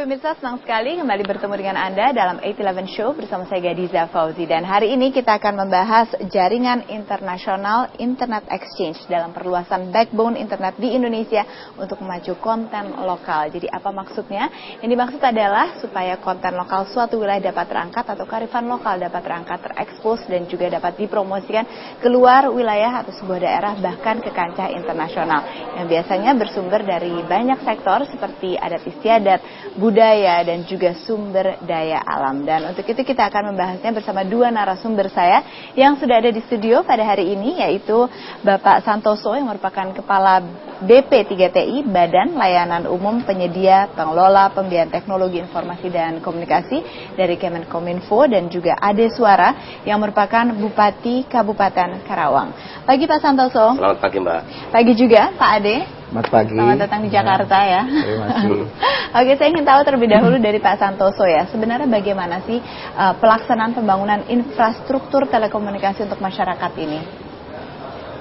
pemirsa, senang sekali kembali bertemu dengan Anda dalam 811 Show bersama saya Gadiza Fauzi. Dan hari ini kita akan membahas jaringan internasional Internet Exchange dalam perluasan backbone internet di Indonesia untuk memacu konten lokal. Jadi apa maksudnya? Yang dimaksud adalah supaya konten lokal suatu wilayah dapat terangkat atau kearifan lokal dapat terangkat, terekspos dan juga dapat dipromosikan keluar wilayah atau sebuah daerah bahkan ke kancah internasional. Yang biasanya bersumber dari banyak sektor seperti adat istiadat, budaya, dan juga sumber daya alam. Dan untuk itu kita akan membahasnya bersama dua narasumber saya yang sudah ada di studio pada hari ini, yaitu Bapak Santoso yang merupakan Kepala BP3TI, Badan Layanan Umum Penyedia Pengelola Pembiayaan Teknologi Informasi dan Komunikasi dari Kemenkominfo, dan juga Ade Suara yang merupakan Bupati Kabupaten Karawang. Pagi Pak Santoso. Selamat pagi Mbak. Pagi juga Pak Ade. Selamat pagi. Selamat datang di Jakarta ya. Terima kasih. Oke, saya ingin tahu terlebih dahulu dari Pak Santoso ya. Sebenarnya bagaimana sih pelaksanaan pembangunan infrastruktur telekomunikasi untuk masyarakat ini?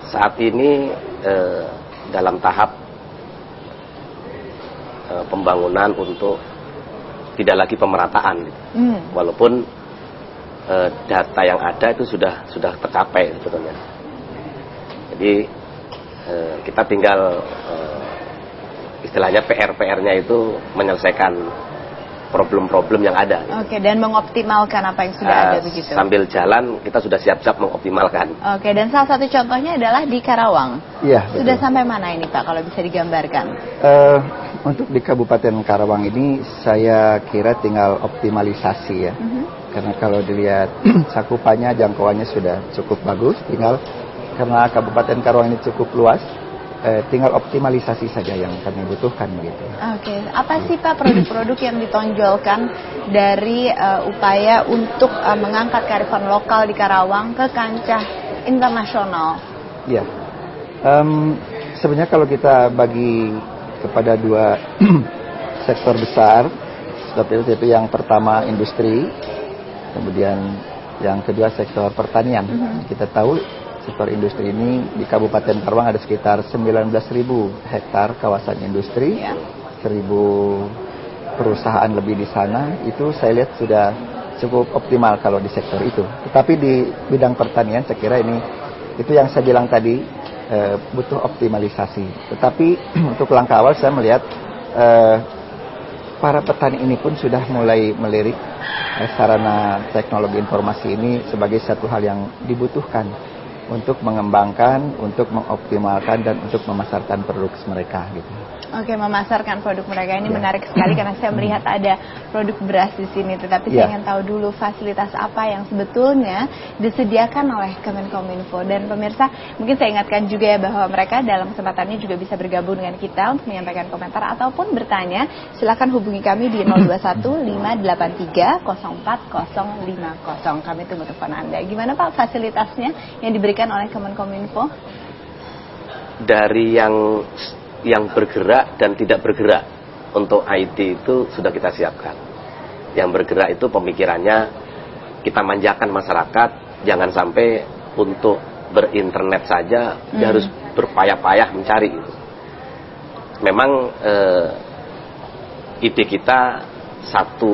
Saat ini dalam tahap pembangunan untuk tidak lagi pemerataan. Walaupun data yang ada itu sudah tercapai sebetulnya. Jadi kita tinggal istilahnya PR-nya itu menyelesaikan problem-problem yang ada. Oke, dan mengoptimalkan apa yang sudah ada begitu. Sambil jalan kita sudah siap-siap mengoptimalkan. Oke, dan salah satu contohnya adalah di Karawang. Iya. Sudah sampai mana ini Pak, kalau bisa digambarkan? Untuk di Kabupaten Karawang ini saya kira tinggal optimalisasi ya. Karena kalau dilihat cakupannya, jangkauannya sudah cukup bagus. Tinggal karena Kabupaten Karawang ini cukup luas, tinggal optimalisasi saja yang kami butuhkan begitu. Oke, apa sih Pak produk-produk yang ditonjolkan dari upaya untuk mengangkat kearifan lokal di Karawang ke kancah internasional? Ya, sebenarnya kalau kita bagi kepada dua sektor besar, seperti itu yang pertama industri, kemudian yang kedua sektor pertanian. Kita tahu sektor industri ini di Kabupaten Karawang ada sekitar 19.000 hektar kawasan industri, 1.000 perusahaan lebih di sana. Itu saya lihat sudah cukup optimal kalau di sektor itu. Tetapi di bidang pertanian saya kira itu yang saya bilang tadi butuh optimalisasi. Tetapi untuk langkah awal saya melihat para petani ini pun sudah mulai melirik sarana teknologi informasi ini sebagai satu hal yang dibutuhkan untuk mengembangkan, untuk mengoptimalkan, dan untuk memasarkan produk mereka gitu. Oke, memasarkan produk mereka ini menarik sekali karena saya melihat ada produk beras di sini. Tetapi saya ingin tahu dulu fasilitas apa yang sebetulnya disediakan oleh Kemenkominfo. Dan pemirsa, mungkin saya ingatkan juga ya bahwa mereka dalam kesempatannya juga bisa bergabung dengan kita untuk menyampaikan komentar ataupun bertanya. Silakan hubungi kami di 0215830450. Kami tunggu telepon Anda. Gimana Pak fasilitasnya yang diberikan oleh Kemenkominfo? Dari yang bergerak dan tidak bergerak untuk IT itu sudah kita siapkan. Yang bergerak itu pemikirannya kita manjakan masyarakat, jangan sampai untuk berinternet saja dia harus berpayah-payah mencari. Memang ide kita satu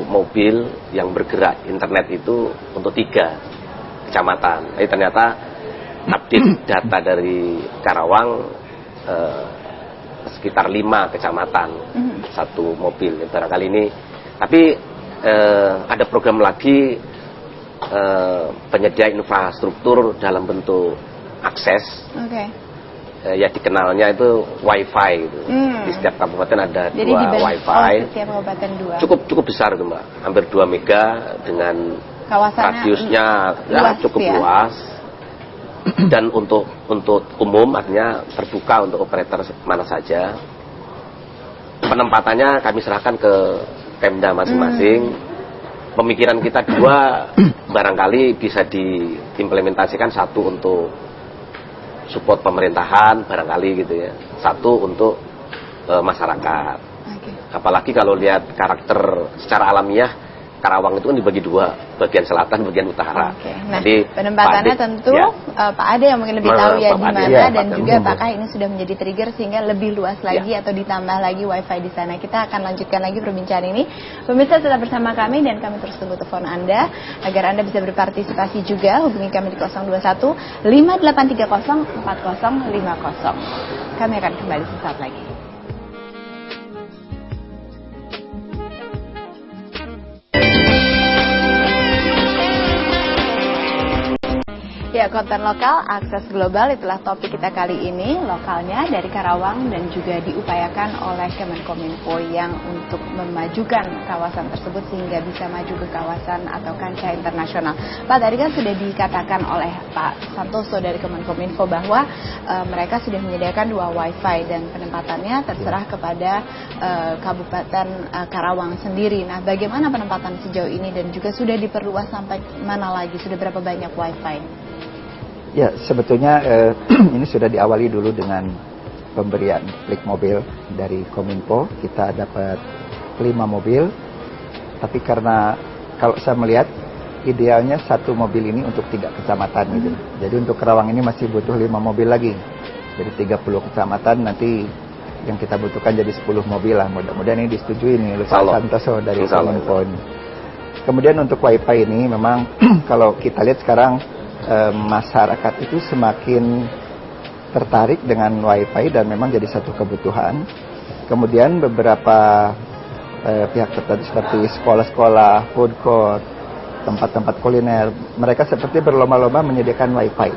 mobil yang bergerak internet itu untuk 3 kecamatan. Tapi ternyata update data dari Karawang sekitar 5 kecamatan satu mobil barangkali ini. Tapi ada program lagi penyedia infrastruktur dalam bentuk akses. Ya dikenalnya itu WiFi gitu. Di setiap kabupaten ada jadi 2 WiFi. Setiap kabupaten 2. Cukup besar itu Mbak, hampir 2 mega dengan radiusnya cukup luas. Dan untuk umum artinya terbuka untuk operator mana saja. Penempatannya kami serahkan ke Pemda masing-masing. Pemikiran kita 2 barangkali bisa diimplementasikan, 1 untuk support pemerintahan barangkali gitu ya, 1 untuk masyarakat. Apalagi kalau lihat karakter secara alamiah Karawang itu kan dibagi dua, bagian selatan, bagian utara. Oke. Nah, jadi penempatannya tentu Pak Ade yang mungkin lebih tahu ya di mana, dan juga apakah ini sudah menjadi trigger sehingga lebih luas lagi atau ditambah lagi wifi di sana. Kita akan lanjutkan lagi perbincangan ini. Pemirsa tetap bersama kami dan kami terus tunggu telepon Anda agar Anda bisa berpartisipasi juga. Hubungi kami di 021 5830 4050. Kami akan kembali sesaat lagi. Ya, konten lokal, akses global, itulah topik kita kali ini. Lokalnya dari Karawang dan juga diupayakan oleh Kemenkominfo yang untuk memajukan kawasan tersebut sehingga bisa maju ke kawasan atau kancah internasional. Pak, tadi kan sudah dikatakan oleh Pak Santoso dari Kemenkominfo bahwa mereka sudah menyediakan 2 wifi dan penempatannya terserah kepada Kabupaten Karawang sendiri. Nah, bagaimana penempatan sejauh ini dan juga sudah diperluas sampai mana lagi? Sudah berapa banyak wifi? Ya, sebetulnya ini sudah diawali dulu dengan pemberian plik mobil dari Kominfo. Kita dapat 5 mobil, tapi karena kalau saya melihat idealnya 1 mobil ini untuk 3 kecamatan gitu. Jadi untuk Karawang ini masih butuh 5 mobil lagi. Jadi 30 kecamatan, nanti yang kita butuhkan jadi 10 mobil lah. Mudah-mudahan ini disetujui nih oleh Pak Santoso dari Kominfo. Kemudian untuk wifi ini memang kalau kita lihat sekarang masyarakat itu semakin tertarik dengan wifi dan memang jadi satu kebutuhan. Kemudian beberapa pihak tertentu seperti sekolah-sekolah, food court, tempat-tempat kuliner, mereka seperti berlomba-lomba menyediakan wifi.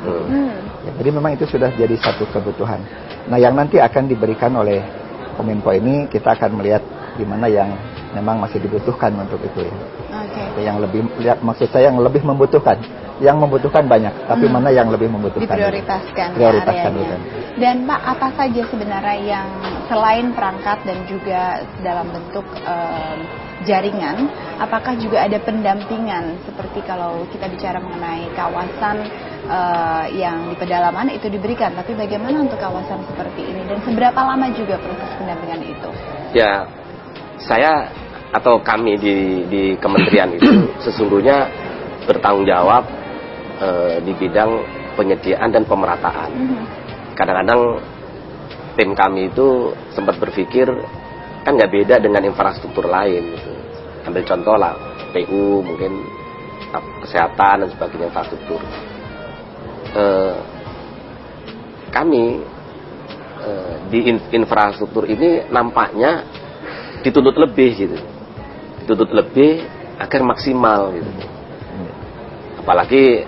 Ya, jadi memang itu sudah jadi satu kebutuhan. Nah, yang nanti akan diberikan oleh Kominfo ini, kita akan melihat di mana yang memang masih dibutuhkan untuk itu ya. Yang lebih, maksud saya yang lebih membutuhkan. Yang membutuhkan banyak, tapi mana yang lebih membutuhkan? Diprioritaskan. Gitu. Dan Pak, apa saja sebenarnya yang selain perangkat dan juga dalam bentuk jaringan, apakah juga ada pendampingan seperti kalau kita bicara mengenai kawasan yang di pedalaman itu diberikan, tapi bagaimana untuk kawasan seperti ini dan seberapa lama juga proses pendampingan itu? Ya, saya atau kami di kementerian itu sesungguhnya bertanggung jawab di bidang penyediaan dan pemerataan. Kadang-kadang tim kami itu sempat berpikir kan nggak beda dengan infrastruktur lain gitu. Ambil contoh lah PU, mungkin kesehatan dan sebagainya, infrastruktur. Kami di infrastruktur ini nampaknya dituntut lebih gitu, dituntut lebih agar maksimal gitu. Apalagi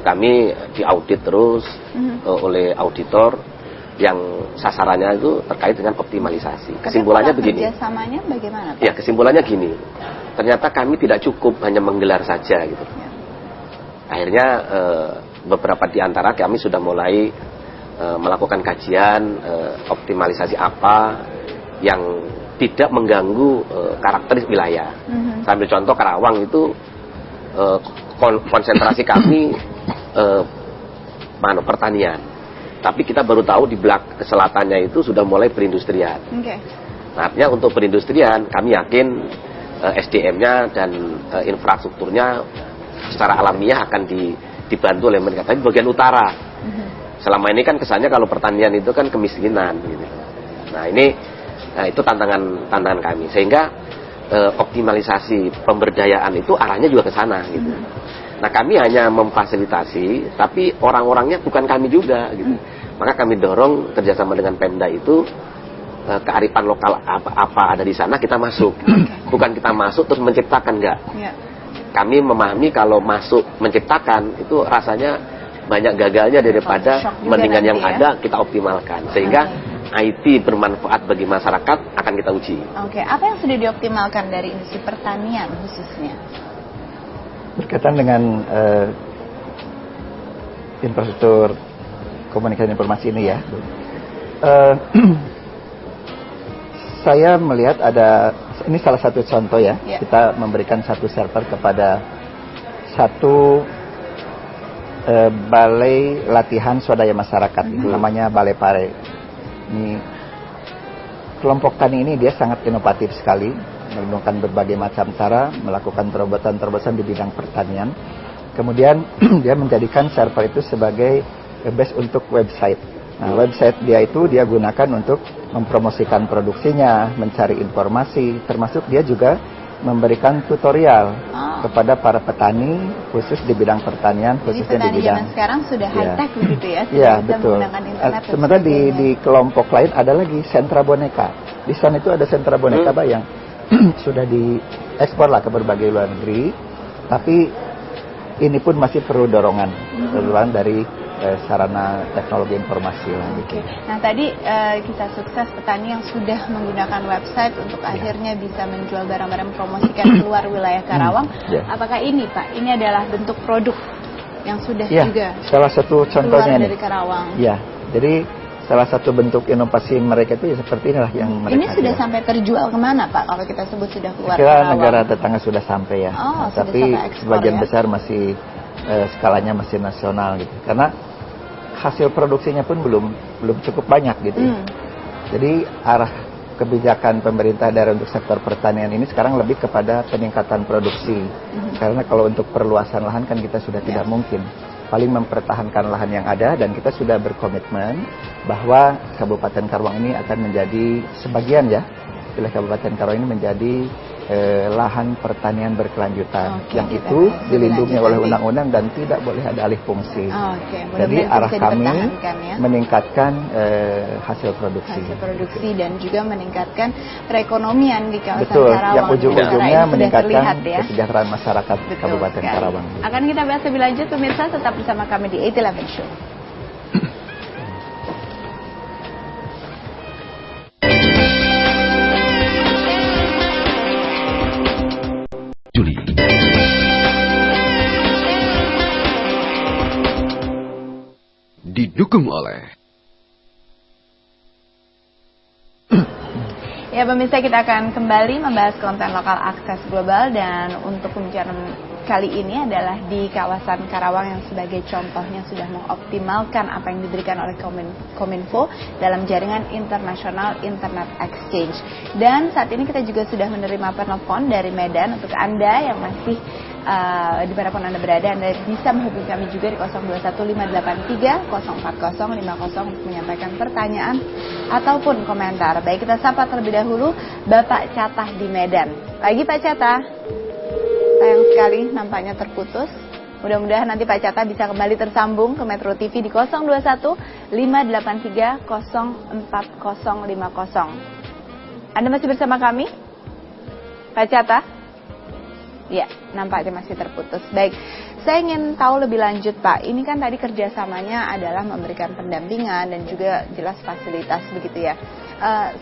kami diaudit terus oleh auditor yang sasarannya itu terkait dengan optimalisasi. Kesimpulannya begini. Kerjasamanya bagaimana, Pak? Ya, kesimpulannya gini. Ternyata kami tidak cukup hanya menggelar saja gitu. Ya. Akhirnya beberapa di antara kami sudah mulai melakukan kajian optimalisasi apa yang tidak mengganggu karakteristik wilayah. Sambil contoh Karawang itu konsentrasi kami pertanian, tapi kita baru tahu di belakang selatannya itu sudah mulai perindustrian. Artinya untuk perindustrian kami yakin SDM-nya dan infrastrukturnya secara alamiah akan dibantu oleh mereka. Tapi bagian utara, selama ini kan kesannya kalau pertanian itu kan kemiskinan gitu. Nah ini itu tantangan kami, sehingga optimalisasi pemberdayaan itu arahnya juga ke sana gitu. Nah, kami hanya memfasilitasi, tapi orang-orangnya bukan kami juga gitu. Maka kami dorong kerjasama dengan Pemda itu kearifan lokal apa ada di sana kita masuk. Bukan kita masuk terus menciptakan, enggak. Kami memahami kalau masuk menciptakan itu rasanya banyak gagalnya daripada mendingan yang ada kita optimalkan, sehingga IT bermanfaat bagi masyarakat akan kita uji. Apa yang sudah dioptimalkan dari industri pertanian khususnya? Berkaitan dengan infrastruktur komunikasi informasi ini ya, saya melihat ini salah satu contoh ya. Kita memberikan satu server kepada satu balai latihan swadaya masyarakat, namanya Balai Pare. Ini kelompok tani ini dia sangat inovatif sekali. menggunakan berbagai macam cara melakukan terobosan-terobosan di bidang pertanian. Kemudian dia menjadikan server itu sebagai base untuk website. Nah, website dia gunakan untuk mempromosikan produksinya, mencari informasi, termasuk dia juga memberikan tutorial kepada para petani khusus di bidang pertanian, khususnya di bidang sekarang sudah high tech begitu ya. Iya, betul. Sementara di kelompok lain ada lagi sentra boneka. Di sana itu ada sentra boneka yang sudah diekspor lah ke berbagai luar negeri, tapi ini pun masih perlu dorongan dari sarana teknologi informasi lah gitu. Nah tadi kita sukses petani yang sudah menggunakan website untuk akhirnya bisa menjual barang-barang promosikan keluar wilayah Karawang. Apakah ini Pak, ini adalah bentuk produk yang sudah juga salah satu contohnya keluar dari Karawang? Ya, jadi salah satu bentuk inovasi mereka itu seperti inilah yang mereka. Ini sudah sampai terjual kemana Pak? Kalau kita sebut sudah keluar Karawang? Negara tetangga sudah sampai ya. Tapi sebagian besar masih skalanya masih nasional gitu. Karena hasil produksinya pun belum cukup banyak gitu. Jadi arah kebijakan pemerintah daerah untuk sektor pertanian ini sekarang lebih kepada peningkatan produksi. Karena kalau untuk perluasan lahan kan kita sudah tidak mungkin. Paling mempertahankan lahan yang ada, dan kita sudah berkomitmen bahwa Kabupaten Karawang ini akan menjadi sebagian wilayah Kabupaten Karawang ini menjadi lahan pertanian berkelanjutan yang itu dilindungi oleh undang-undang dan tidak boleh ada alih fungsi. Jadi arah kami meningkatkan hasil produksi dan juga meningkatkan perekonomian di kawasan Karawang. Yang ujung-ujungnya meningkatkan kesejahteraan masyarakat Kabupaten Karawang. Akan kita bahas lebih lanjut pemirsa, tetap bersama kami di 811 Show. Didukung oleh ya pemirsa, kita akan kembali membahas konten lokal akses global, dan untuk pembicaraan kali ini adalah di kawasan Karawang yang sebagai contohnya sudah mengoptimalkan apa yang diberikan oleh Kominfo dalam jaringan internasional Internet Exchange. Dan saat ini kita juga sudah menerima penelpon dari Medan. Untuk Anda yang masih dimanapun Anda berada, Anda bisa menghubungi kami juga di 021583040050 untuk menyampaikan pertanyaan ataupun komentar. Baik, kita sapa terlebih dahulu Bapak Catah di Medan. Pagi Pak Catah. Sayang sekali nampaknya terputus. Mudah-mudahan nanti Pak Catah bisa kembali tersambung ke Metro TV di 021583040050. Anda masih bersama kami? Pak Catah? Ya, nampaknya masih terputus. Baik, saya ingin tahu lebih lanjut Pak. Ini kan tadi kerjasamanya adalah memberikan pendampingan dan juga jelas fasilitas begitu ya.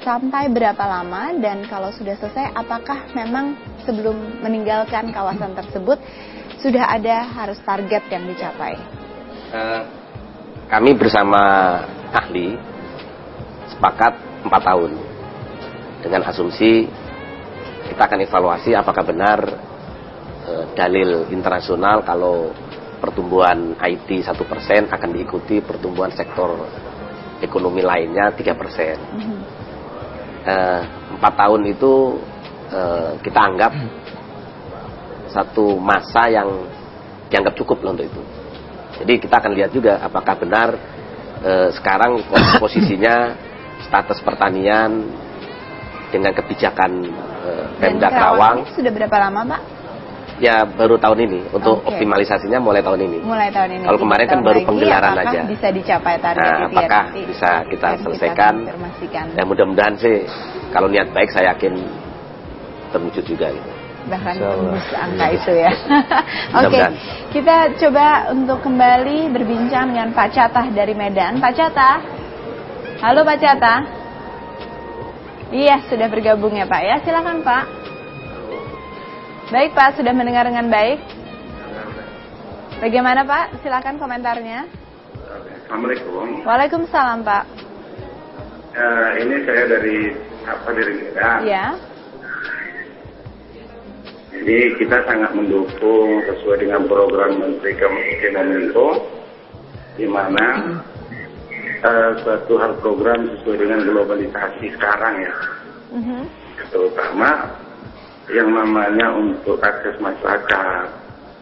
Sampai berapa lama, dan kalau sudah selesai apakah memang sebelum meninggalkan kawasan tersebut sudah ada harus target yang dicapai? Kami bersama ahli sepakat 4 tahun dengan asumsi kita akan evaluasi apakah benar dalil internasional kalau pertumbuhan IT 1% akan diikuti pertumbuhan sektor ekonomi lainnya 3%. 4 tahun itu kita anggap satu masa yang dianggap cukup loh untuk itu. Jadi kita akan lihat juga apakah benar sekarang posisinya status pertanian dengan kebijakan Pemda Karawang. Sudah berapa lama Pak? Ya baru tahun ini, untuk optimalisasinya mulai tahun ini. Kalau kemarin kan baru penggelaran aja. Bisa dicapai target itu apakah bisa kita selesaikan? Dan mudah-mudahan sih kalau niat baik saya yakin terwujud juga gitu. Bahkan tembus angka itu ya. Oke, kita coba untuk kembali berbincang dengan Pak Catah dari Medan. Pak Catah, halo Pak Catah. Iya, sudah bergabung ya Pak ya, silakan Pak. Baik Pak, sudah mendengar dengan baik. Bagaimana Pak? Silakan komentarnya. Assalamualaikum. Waalaikumsalam Pak. Ini saya dari Medan. Ya. Jadi kita sangat mendukung sesuai dengan program Menteri Kominfo, di mana suatu hal program sesuai dengan globalisasi sekarang ya. Terutama yang namanya untuk akses masyarakat,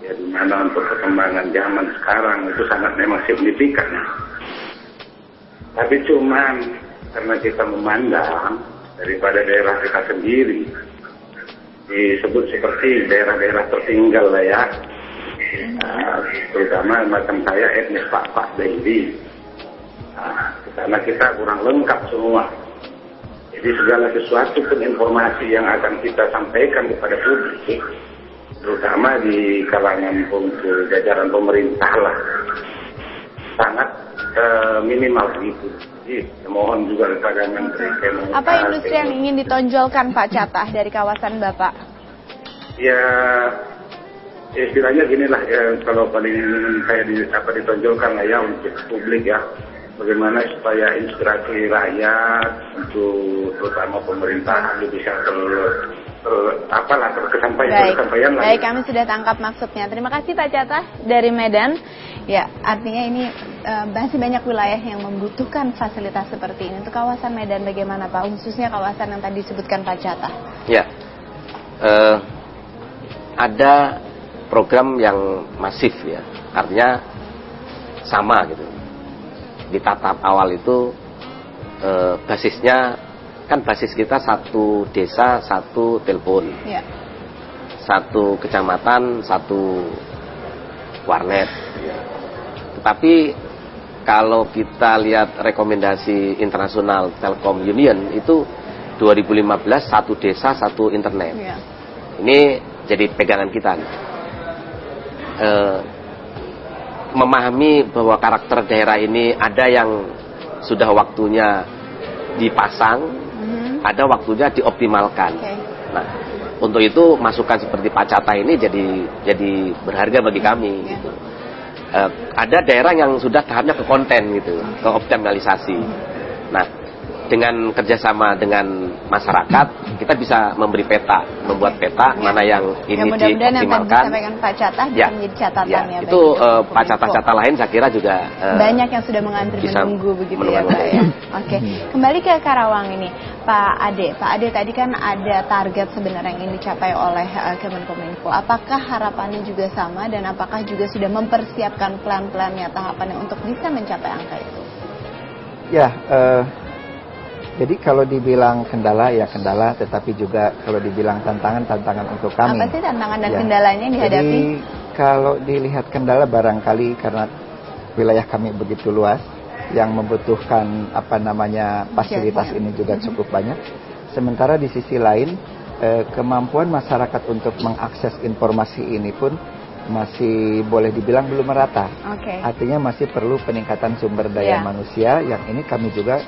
ya di mana untuk perkembangan zaman sekarang itu sangat memang signifikan. Tapi cuman karena kita memandang daripada daerah kita sendiri, disebut seperti daerah-daerah tertinggal lah ya, terutama macam saya etnis Pak Daily, karena kita kurang lengkap semua. Jadi segala sesuatu pun informasi yang akan kita sampaikan kepada publik, terutama di kalangan jajaran pemerintah lah, sangat minimal gitu. Jadi mohon juga kepada Menteri Komunikasi. Apa industri yang ingin ditonjolkan Pak Catah dari kawasan Bapak? Ya istilahnya ginilah ya, kalau paling kayak ditonjolkan lah ya untuk publik ya. Bagaimana supaya inspirasi rakyat untuk terutama pemerintahan bisa terkesampaian lah. Baik, kami sudah tangkap maksudnya. Terima kasih Pak Catah dari Medan. Ya, artinya ini masih banyak wilayah yang membutuhkan fasilitas seperti ini. Untuk kawasan Medan bagaimana Pak? Khususnya kawasan yang tadi disebutkan Pak Catah. Ya, ada program yang masif ya, artinya sama gitu. Di tahap awal itu basisnya kan basis kita satu desa satu telepon, ya. Satu kecamatan satu warnet. Tetapi kalau kita lihat rekomendasi internasional Telkom Union itu 2015 satu desa satu internet. Ya. Ini jadi pegangan kita. Memahami bahwa karakter daerah ini ada yang sudah waktunya dipasang, ada waktunya dioptimalkan. Okay. Nah, untuk itu masukan seperti Pak Catah ini jadi berharga bagi kami. Gitu. Ada daerah yang sudah tahapnya ke konten gitu, ke optimalisasi. Nah, dengan kerjasama dengan masyarakat, kita bisa memberi peta, membuat peta mana yang ini mudah-mudahan yang tadi dioptimalkan. disampaikan Pak Catah bisa menjadi catatan ya. Itu Pak Catah-catah lain saya kira juga banyak yang sudah mengantri menunggu begitu ya Pak ya. Oke, kembali ke Karawang ini, Pak Ade tadi kan ada target sebenarnya yang ingin dicapai oleh Kemenkominfo. Apakah harapannya juga sama dan apakah juga sudah mempersiapkan plan-plannya, tahapannya untuk bisa mencapai angka itu? Ya. Jadi kalau dibilang kendala ya kendala, tetapi juga kalau dibilang tantangan untuk kami. Apa sih tantangan dan kendalanya yang dihadapi? Jadi kalau dilihat kendala barangkali karena wilayah kami begitu luas, yang membutuhkan fasilitas ini juga cukup banyak. Sementara di sisi lain kemampuan masyarakat untuk mengakses informasi ini pun masih boleh dibilang belum merata. Artinya masih perlu peningkatan sumber daya manusia yang ini kami juga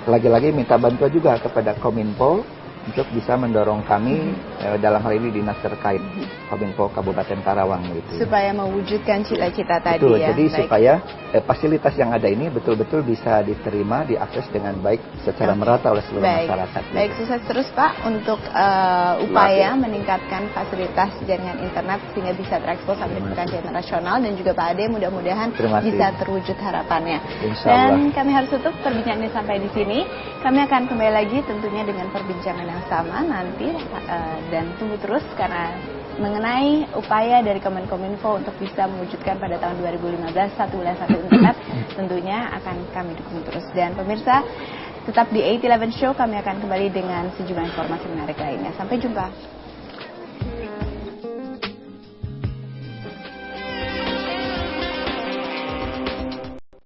lagi-lagi minta bantuan juga kepada Kominfo untuk bisa mendorong kami dalam hal ini dinas terkait Kominfo Kabupaten Karawang gitu. Supaya mewujudkan cita-cita tadi betul, ya. Jadi supaya fasilitas yang ada ini betul-betul bisa diterima, diakses dengan baik secara merata oleh seluruh masyarakat. Baik, sukses terus Pak untuk upaya meningkatkan fasilitas jaringan internet sehingga bisa terekspos sampai ke kancah internasional, dan juga Pak Ade mudah-mudahan bisa terwujud harapannya. Dan kami harus tutup perbincangan ini sampai di sini. Kami akan kembali lagi tentunya dengan perbincangan yang sama nanti dan tunggu terus karena mengenai upaya dari Kemenkominfo untuk bisa mewujudkan pada tahun 2015 satu wilayah satu internet tentunya akan kami dukung terus. Dan pemirsa tetap di 811 Show, kami akan kembali dengan sejumlah informasi menarik lainnya. Sampai jumpa.